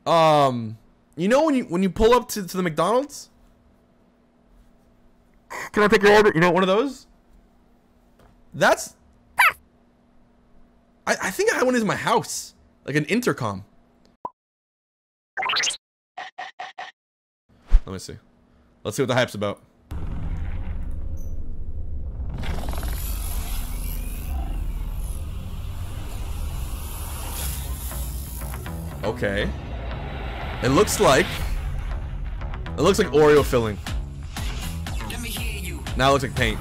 You know when you pull up to the McDonald's? Can I take your order? You know, one of those? That's... I think I had one in my house. Like an intercom. Let me see. Let's see what the hype's about. Okay. It looks like Oreo filling. Now it looks like paint.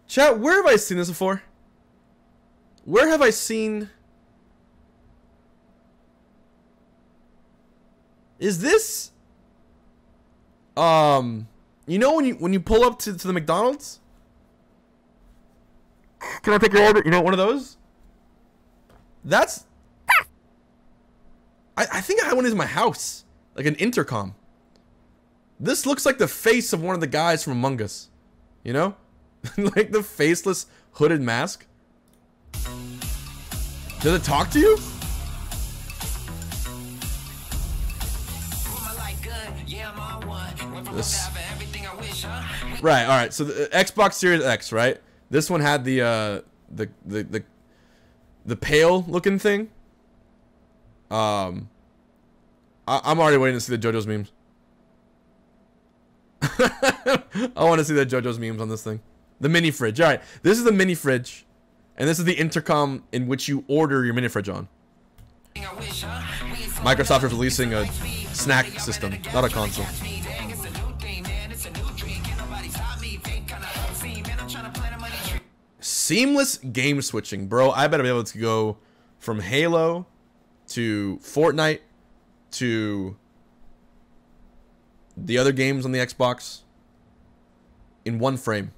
Chat, where have I seen this before? Where have I seen... Is this... You know when you pull up to the McDonald's? Can I take your order? You know, one of those? That's... I think I had one in my house. Like an intercom. This looks like the face of one of the guys from Among Us. You know? Like the faceless hooded mask. Does it talk to you? This... Right, alright, so the Xbox Series X, right? This one had the pale looking thing. I'm already waiting to see the JoJo's memes. I want to see the JoJo's memes on this thing. The mini fridge. Alright, this is the mini fridge. And this is the intercom in which you order your mini fridge on. Microsoft is releasing a snack system, not a console. Seamless game switching, bro. I better be able to go from Halo to Fortnite to the other games on the Xbox in one frame.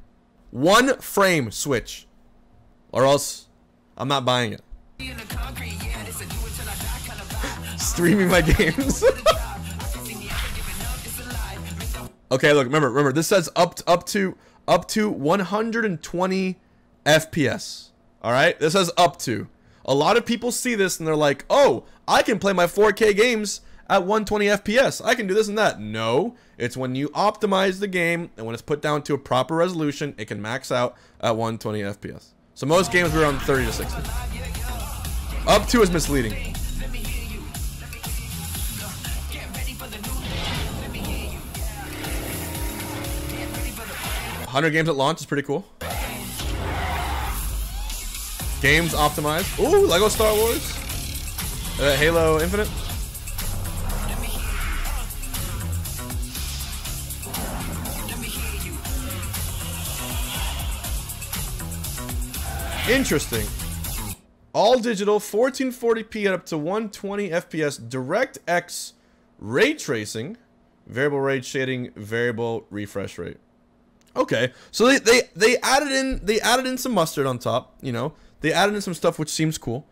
One frame switch. Or else I'm not buying it. Streaming my games. Okay, look, remember, this says up to 120 FPS. Alright? This says up to. A lot of people see this and they're like, oh, I can play my 4K games at 120 FPS. I can do this and that. No, it's when you optimize the game and when it's put down to a proper resolution, it can max out at 120 FPS. So most games were around 30 to 60. Up to is misleading. 100 games at launch is pretty cool. Games optimized. Ooh, Lego Star Wars. Halo Infinite. Interesting. All digital, 1440p at up to 120 FPS, DirectX ray tracing, variable rate shading, variable refresh rate. Okay, so they added in some mustard on top, you know. They added in some stuff which seems cool.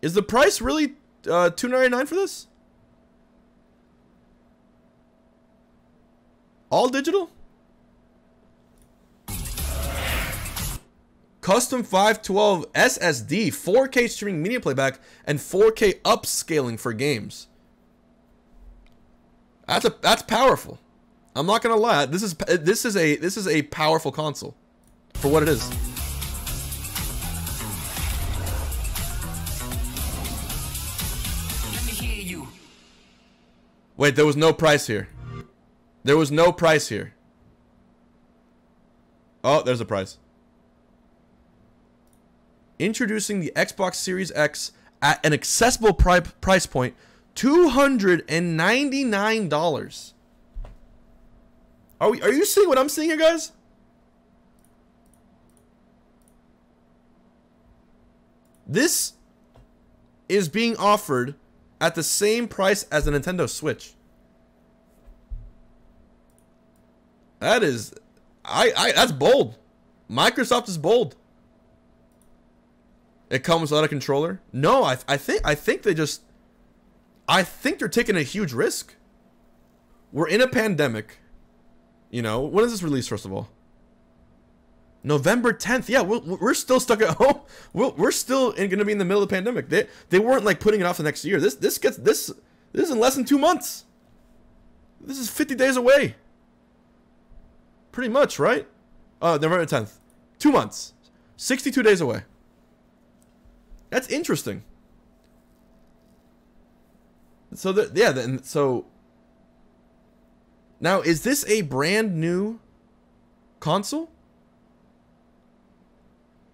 Is the price really $299 for this? All digital? Custom 512 SSD, 4K streaming media playback, and 4K upscaling for games. That's powerful. I'm not gonna lie. This is a powerful console for what it is. Wait, there was no price here. There was no price here. Oh, there's a price. Introducing the Xbox Series X at an accessible price point, $299. Are you seeing what I'm seeing here, guys? This is being offered at the same price as the Nintendo Switch. That is, that's bold. Microsoft is bold. It comes without a controller. No, I think they just, I think they're taking a huge risk. We're in a pandemic. You know, when is this released, first of all? November 10th. Yeah, we're still stuck at home. We're still going to be in the middle of the pandemic. They weren't like putting it off the next year. This is in less than 2 months. This is 50 days away. Pretty much, right? November 10th. 2 months. 62 days away. That's interesting. So so now is this a brand new console?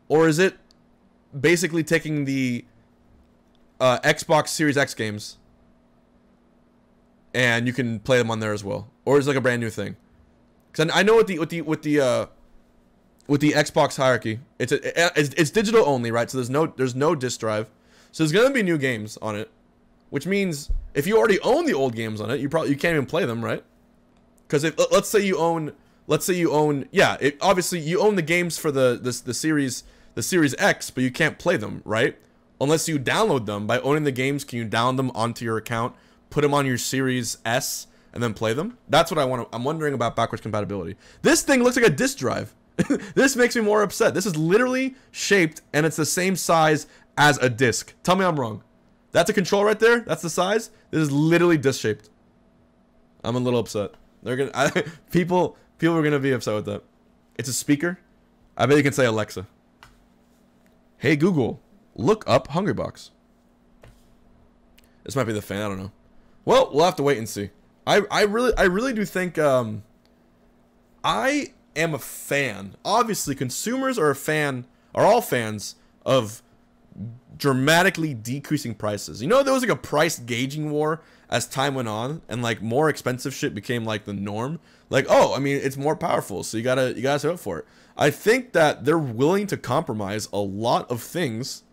Or is it basically taking the Xbox Series X games and you can play them on there as well? Or is it like a brand new thing? Because I know with the Xbox hierarchy, it's digital only, right? So there's no disc drive. So there's gonna be new games on it, which means if you already own the old games on it, you can't even play them, right? Because if let's say you own obviously you own the games for the Series X, but you can't play them, right? Unless you download them. By owning the games, can you download them onto your account, put them on your Series S, and then play them? That's what I'm wondering about backwards compatibility. This thing looks like a disc drive. This makes me more upset. This is literally shaped, and it's the same size as a disc. Tell me I'm wrong. That's a control right there. That's the size. This is literally disc shaped. I'm a little upset. People are gonna be upset with that. It's a speaker. I bet you can say Alexa. Hey Google, look up Hungrybox. This might be the fan. I don't know. Well, we'll have to wait and see. I really do think I am a fan. Obviously, consumers are all fans of dramatically decreasing prices. You know, there was like a price gauging war as time went on, and like more expensive shit became like the norm. Like, oh, I mean, it's more powerful, so you gotta save up for it. I think that they're willing to compromise a lot of things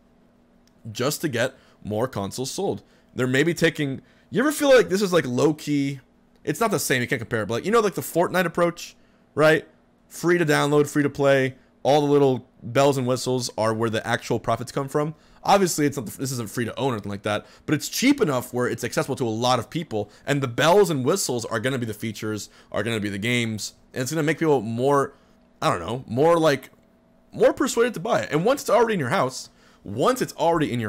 just to get more consoles sold. They're maybe taking. You ever feel like this is like low key? It's not the same. You can't compare it, but like, you know, like the Fortnite approach, right? Free to download, free to play. All the little bells and whistles are where the actual profits come from. Obviously, it's not. This isn't free to own or anything like that, but it's cheap enough where it's accessible to a lot of people, and the bells and whistles are going to be the features, are going to be the games, and it's going to make people more, I don't know, more persuaded to buy it. And once it's already in your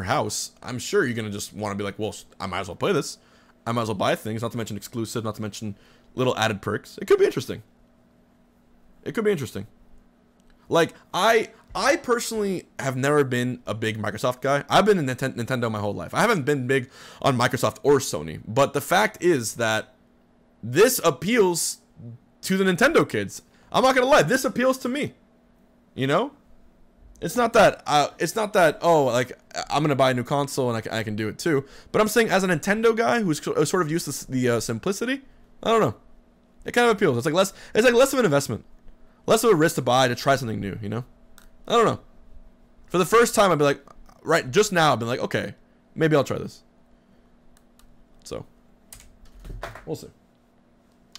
house, I'm sure you're going to just want to be like, well, I might as well play this. I might as well buy things, not to mention exclusive, not to mention little added perks. It could be interesting. It could be interesting. Like, I personally have never been a big Microsoft guy. I've been in Nintendo my whole life. I haven't been big on Microsoft or Sony. But the fact is that this appeals to the Nintendo kids. I'm not going to lie. This appeals to me. You know? It's not that, oh, like, I'm going to buy a new console and I can do it too. But I'm saying as a Nintendo guy who's sort of used to the simplicity, I don't know. It kind of appeals. It's like less of an investment. Less of a risk to buy to try something new, you know? I don't know. For the first time, I'd be like, right, just now, I've been like, okay, maybe I'll try this. So, we'll see.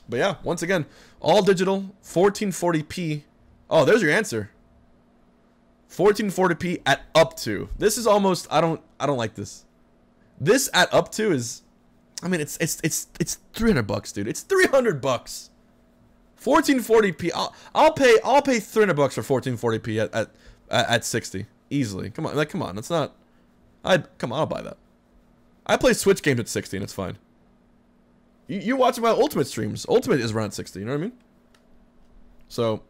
But yeah, once again, all digital, 1440p. Oh, there's your answer. 1440p at up to. This is almost, I don't like this. This at up to is, I mean, it's $300, dude. It's $300. 1440p. I'll pay $300 for 1440p at 60 easily. Come on, come on. It's not. Come on. I'll buy that. I play Switch games at 60 and it's fine. You watch my Ultimate streams. Ultimate is around 60. You know what I mean? So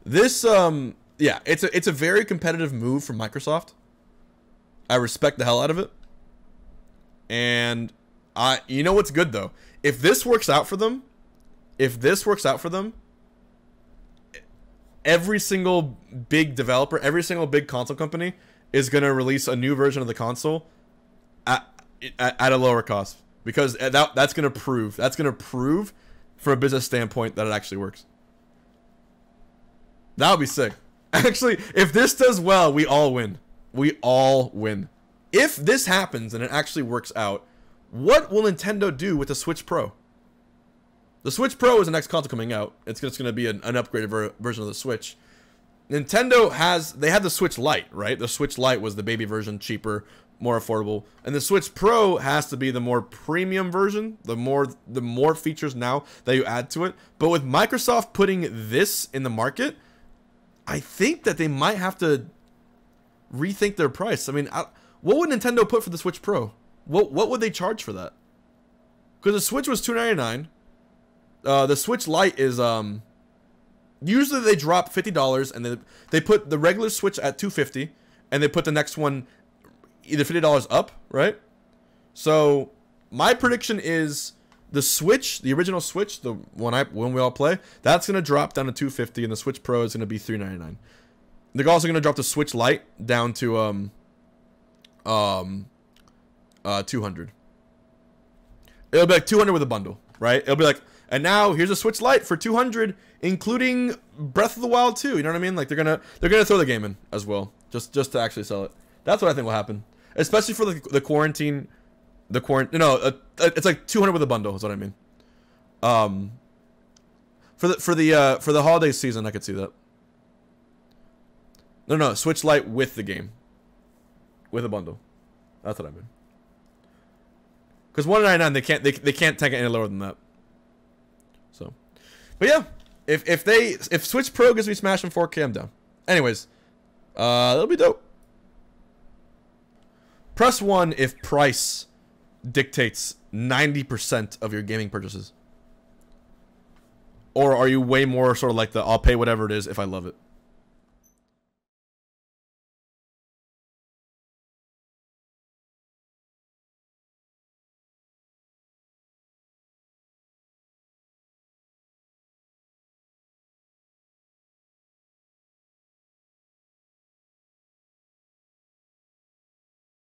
this yeah, it's a very competitive move from Microsoft. I respect the hell out of it. And you know what's good though? If this works out for them. Every single big developer, every single big console company is going to release a new version of the console at a lower cost, because that's going to prove from a business standpoint that it actually works. That would be sick. Actually, if this does well, we all win. We all win. If this happens and it actually works out, what will Nintendo do with the Switch Pro? The Switch Pro is the next console coming out. It's going to be an upgraded version of the Switch. Nintendo they had the Switch Lite, right? The Switch Lite was the baby version, cheaper, more affordable, and the Switch Pro has to be the more premium version, the more features now that you add to it. But with Microsoft putting this in the market, I think that they might have to rethink their price. I mean, what would Nintendo put for the Switch Pro? What would they charge for that? Because the Switch was $299. The Switch Lite is usually they drop $50 and they put the regular Switch at $250 and they put the next one either $50 up, right? So my prediction is the Switch, the original Switch, the when we all play, that's gonna drop down to $250 and the Switch Pro is gonna be $399. They're also gonna drop the Switch Lite down to $200. It'll be like $200 with a bundle, right? It'll be like, and now here's a Switch Lite for $200, including Breath of the Wild 2. You know what I mean? Like they're gonna throw the game in as well, just to actually sell it. That's what I think will happen, especially for the quarantine. It's like $200 with a bundle is what I mean. For the holiday season, I could see that. No, Switch Lite with the game, with a bundle. That's what I mean. Because $199 they can't take it any lower than that. So, but yeah, if Switch Pro gives me Smash in 4K, I'm down. Anyways, that'll be dope. Press 1 if price dictates 90% of your gaming purchases. Or are you way more sort of like the I'll pay whatever it is if I love it?